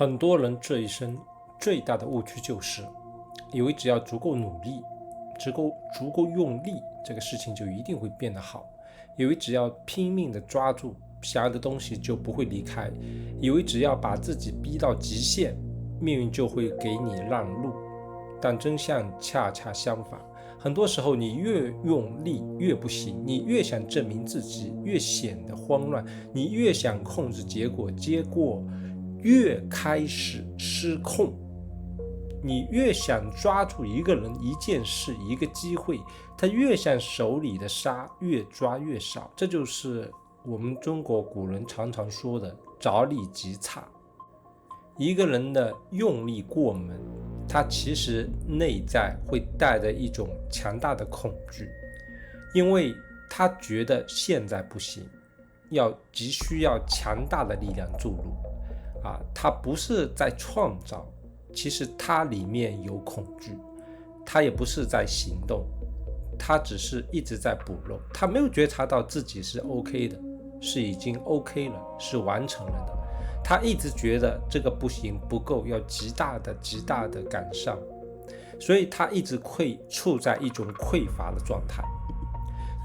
很多人这一生最大的误区就是以为只要足够努力，足够用力，这个事情就一定会变得好，以为只要拼命的抓住想要的东西就不会离开，以为只要把自己逼到极限，命运就会给你让路。但真相恰恰相反，很多时候你越用力越不行，你越想证明自己越显得慌乱，你越想控制结果越开始失控。你越想抓住一个人、一件事、一个机会，他越像手里的沙，越抓越少。这就是我们中国古人常常说的着力即差。一个人的用力过猛，他其实内在会带着一种强大的恐惧，因为他觉得现在不行，急需要强大的力量注入他不是在创造，其实他里面有恐惧，他也不是在行动，他只是一直在补漏，他没有觉察到自己是 OK 的，是已经 OK 了，是完成了的。他一直觉得这个不行，不够，要极大的赶上，所以他一直处在一种匮乏的状态。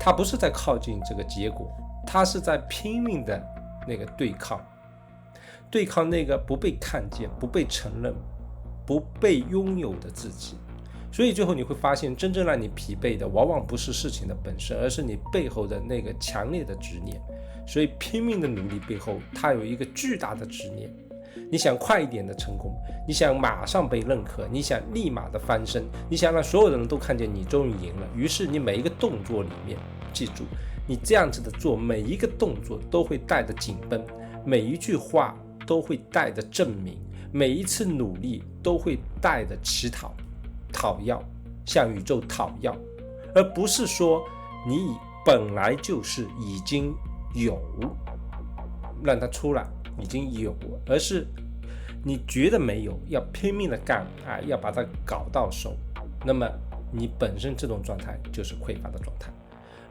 他不是在靠近这个结果，他是在拼命的那个对抗那个不被看见、不被承认、不被拥有的自己。所以最后你会发现，真正让你疲惫的往往不是事情的本身，而是你背后的那个强烈的执念。所以拼命的努力背后，它有一个巨大的执念。你想快一点的成功，你想马上被认可，你想立马的翻身，你想让所有的人都看见你终于赢了。于是你每一个动作里面，记住，你这样子的做，每一个动作都会带着紧绷，每一句话都会带着证明，每一次努力都会带着乞讨要，向宇宙讨要，而不是说你本来就是已经有，让它出来已经有，而是你觉得没有，要拼命的干要把它搞到手，那么你本身这种状态就是匮乏的状态。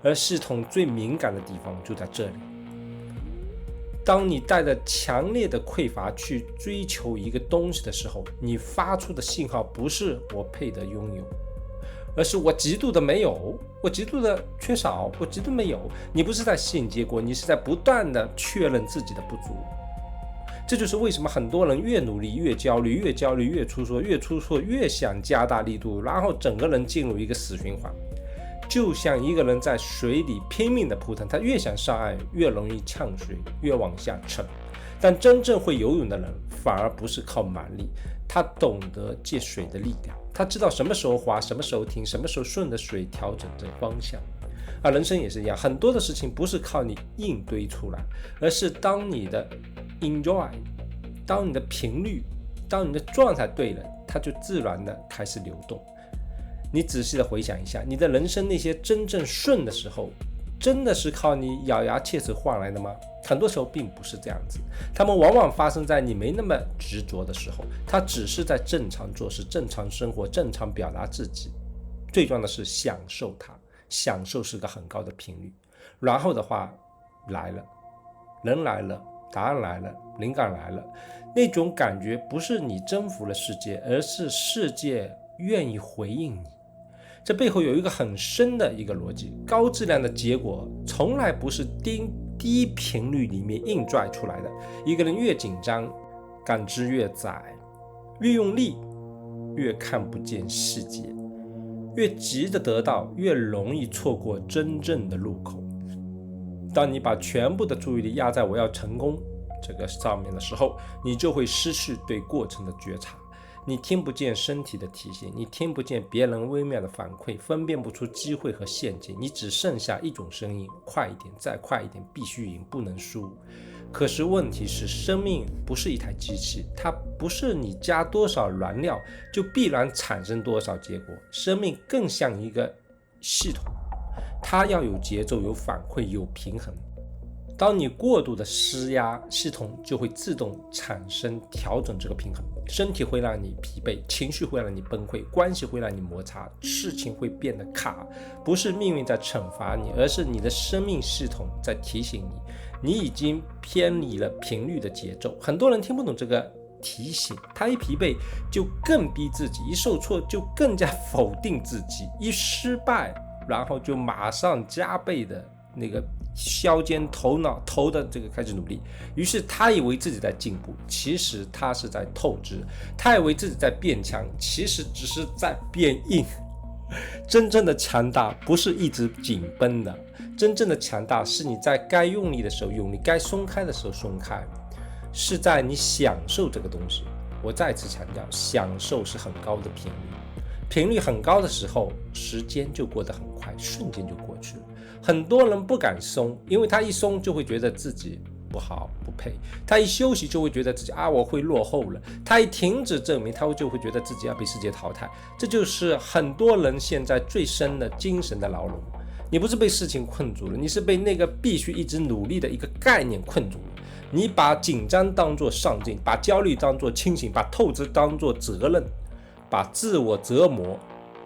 而系统最敏感的地方就在这里，当你带着强烈的匮乏去追求一个东西的时候，你发出的信号不是我配得拥有，而是我极度的没有，我极度的缺少，我极度没有。你不是在吸引结果，你是在不断的确认自己的不足。这就是为什么很多人越努力越焦虑，越焦虑越出错，越出错越想加大力度，然后整个人进入一个死循环。就像一个人在水里拼命的扑腾，他越想上岸越容易呛水，越往下沉。但真正会游泳的人反而不是靠蛮力，他懂得借水的力量，他知道什么时候滑，什么时候停，什么时候顺着水调整着方向。人生也是一样，很多的事情不是靠你硬堆出来，而是当你的 enjoy， 当你的频率，当你的状态对了，它就自然的开始流动。你仔细的回想一下，你的人生那些真正顺的时候，真的是靠你咬牙切齿换来的吗？很多时候并不是这样子，他们往往发生在你没那么执着的时候，他只是在正常做事、正常生活、正常表达自己。最重要的是享受它，享受是个很高的频率。然后的话来了，人来了，答案来了，灵感来了，那种感觉不是你征服了世界，而是世界愿意回应你。这背后有一个很深的一个逻辑，高质量的结果从来不是低频率里面硬拽出来的。一个人越紧张，感知越窄，越用力越看不见细节，越急着得到越容易错过真正的路口。当你把全部的注意力压在我要成功这个上面的时候，你就会失去对过程的觉察。你听不见身体的提醒，你听不见别人微妙的反馈，分辨不出机会和陷阱，你只剩下一种声音：快一点，再快一点，必须赢，不能输。可是问题是，生命不是一台机器，它不是你加多少燃料就必然产生多少结果。生命更像一个系统，它要有节奏，有反馈，有平衡。当你过度的施压，系统就会自动产生调整这个平衡。身体会让你疲惫，情绪会让你崩溃，关系会让你摩擦，事情会变得卡。不是命运在惩罚你，而是你的生命系统在提醒你，你已经偏离了频率的节奏。很多人听不懂这个提醒，他一疲惫就更逼自己，一受挫就更加否定自己，一失败然后就马上加倍的那个削尖头的这个开始努力。于是他以为自己在进步，其实他是在透支；他以为自己在变强，其实只是在变硬。真正的强大不是一直紧绷的，真正的强大是你在该用力的时候用力，该松开的时候松开，是在你享受这个东西。我再次强调，享受是很高的频率，频率很高的时候，时间就过得很快，瞬间就过去了。很多人不敢松，因为他一松就会觉得自己不好不配，他一休息就会觉得自己我会落后了，他一停止证明，他就会觉得自己要被世界淘汰。这就是很多人现在最深的精神的牢笼。你不是被事情困住了，你是被那个必须一直努力的一个概念困住了。你把紧张当作上进，把焦虑当作清醒，把透支当作责任，把自我折磨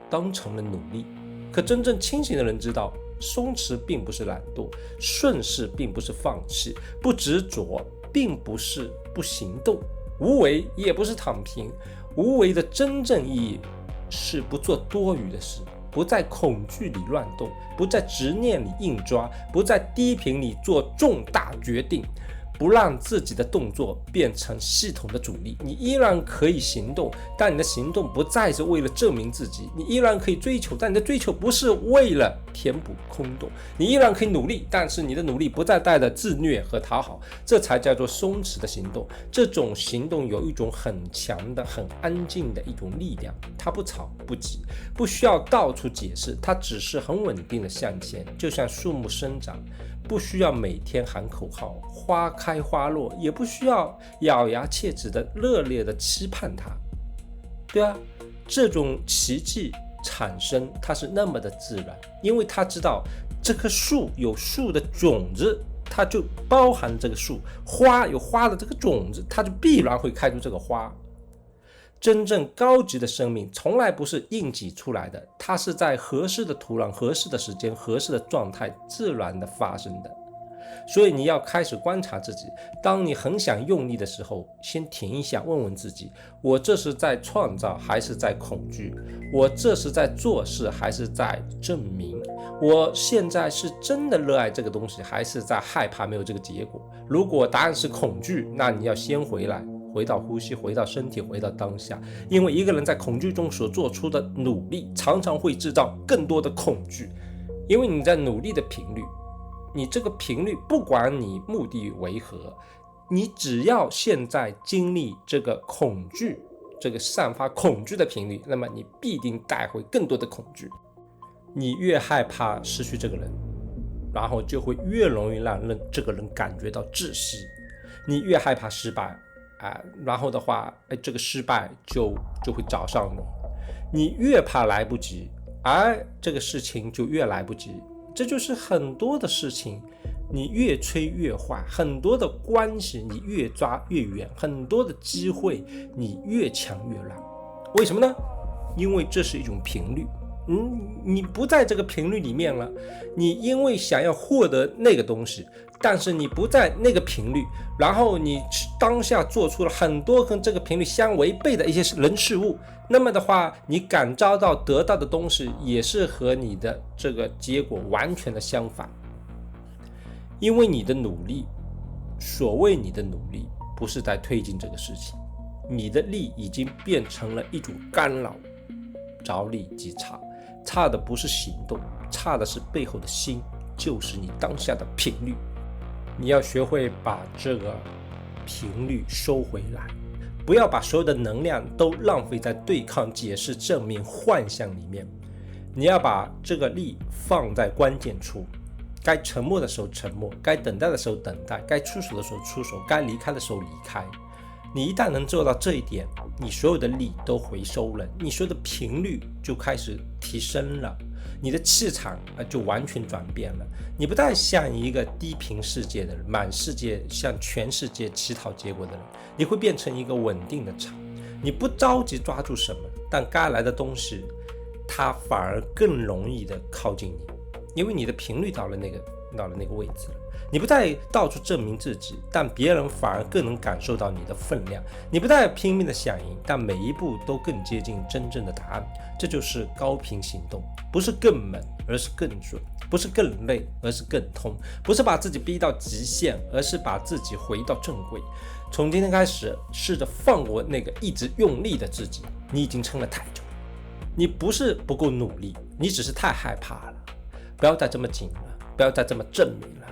当成了努力。可真正清醒的人知道，松弛并不是懒惰，顺势并不是放弃，不执着并不是不行动，无为也不是躺平。无为的真正意义是不做多余的事，不在恐惧里乱动，不在执念里硬抓，不在低频里做重大决定，不让自己的动作变成系统的阻力。你依然可以行动，但你的行动不再是为了证明自己；你依然可以追求，但你的追求不是为了填补空洞；你依然可以努力，但是你的努力不再带着自虐和讨好。这才叫做松弛的行动。这种行动有一种很强的、很安静的一种力量，它不吵不急，不需要到处解释，它只是很稳定的向前，就像树木生长。不需要每天喊口号，花开花落，也不需要咬牙切齿的热烈的期盼它。对啊，这种奇迹产生它是那么的自然，因为他知道这棵树有树的种子，它就包含这个树；花有花的这个种子，它就必然会开出这个花。真正高级的生命从来不是硬挤出来的，它是在合适的土壤、合适的时间、合适的状态自然的发生的。所以你要开始观察自己，当你很想用力的时候，先停一下，问问自己，我这是在创造还是在恐惧？我这是在做事还是在证明？我现在是真的热爱这个东西，还是在害怕没有这个结果？如果答案是恐惧，那你要先回来，回到呼吸，回到身体，回到当下。因为一个人在恐惧中所做出的努力，常常会制造更多的恐惧。因为你在努力的频率，你这个频率不管你目的为何，你只要现在经历这个恐惧，这个散发恐惧的频率，那么你必定带回更多的恐惧。你越害怕失去这个人，然后就会越容易让这个人感觉到窒息。你越害怕失败，然后的话，这个失败就会找上你。你越怕来不及，这个事情就越来不及。这就是很多的事情，你越催越坏；很多的关系你越抓越远；很多的机会你越抢越让。为什么呢？因为这是一种频率。你不在这个频率里面了，你因为想要获得那个东西，但是你不在那个频率，然后你当下做出了很多跟这个频率相违背的一些人事物，那么的话，你感召到得到的东西也是和你的这个结果完全的相反。因为你的努力，所谓你的努力不是在推进这个事情，你的力已经变成了一种干扰，着力即差。差的不是行动，差的是背后的心，就是你当下的频率。你要学会把这个频率收回来，不要把所有的能量都浪费在对抗、解释、证明、幻想里面。你要把这个力放在关键处，该沉默的时候沉默，该等待的时候等待，该出手的时候出手，该离开的时候离开。你一旦能做到这一点，你所有的力都回收了，你所有的频率就开始提升了，你的气场就完全转变了。你不再像一个低频世界的人，满世界向全世界乞讨结果的人，你会变成一个稳定的场。你不着急抓住什么，但该来的东西它反而更容易的靠近你，因为你的频率到了那个位置了。你不再到处证明自己，但别人反而更能感受到你的分量。你不再拼命的想赢，但每一步都更接近真正的答案。这就是高频行动，不是更猛，而是更准；不是更累，而是更通；不是把自己逼到极限，而是把自己回到正轨。从今天开始，试着放过那个一直用力的自己。你已经撑了太久，你不是不够努力，你只是太害怕了。不要再这么紧了，不要再这么证明了，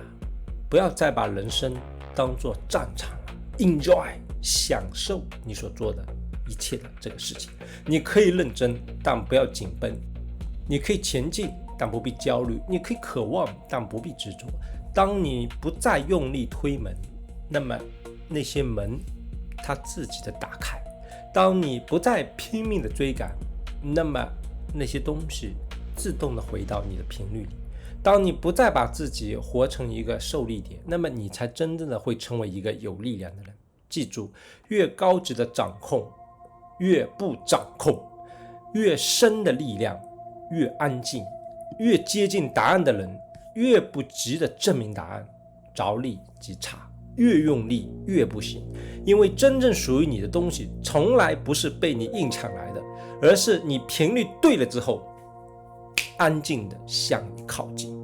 不要再把人生当作战场了。Enjoy， 享受你所做的一切的这个事情。你可以认真，但不要紧绷；你可以前进，但不必焦虑；你可以渴望，但不必执着。当你不再用力推门，那么那些门它自己的打开；当你不再拼命的追赶，那么那些东西自动的回到你的频率里。当你不再把自己活成一个受力点，那么你才真正的会成为一个有力量的人。记住，越高级的掌控越不掌控，越深的力量越安静，越接近答案的人越不急着证明答案，着力即差，越用力越不行。因为真正属于你的东西从来不是被你硬抢来的，而是你频率对了之后安静的向你靠近。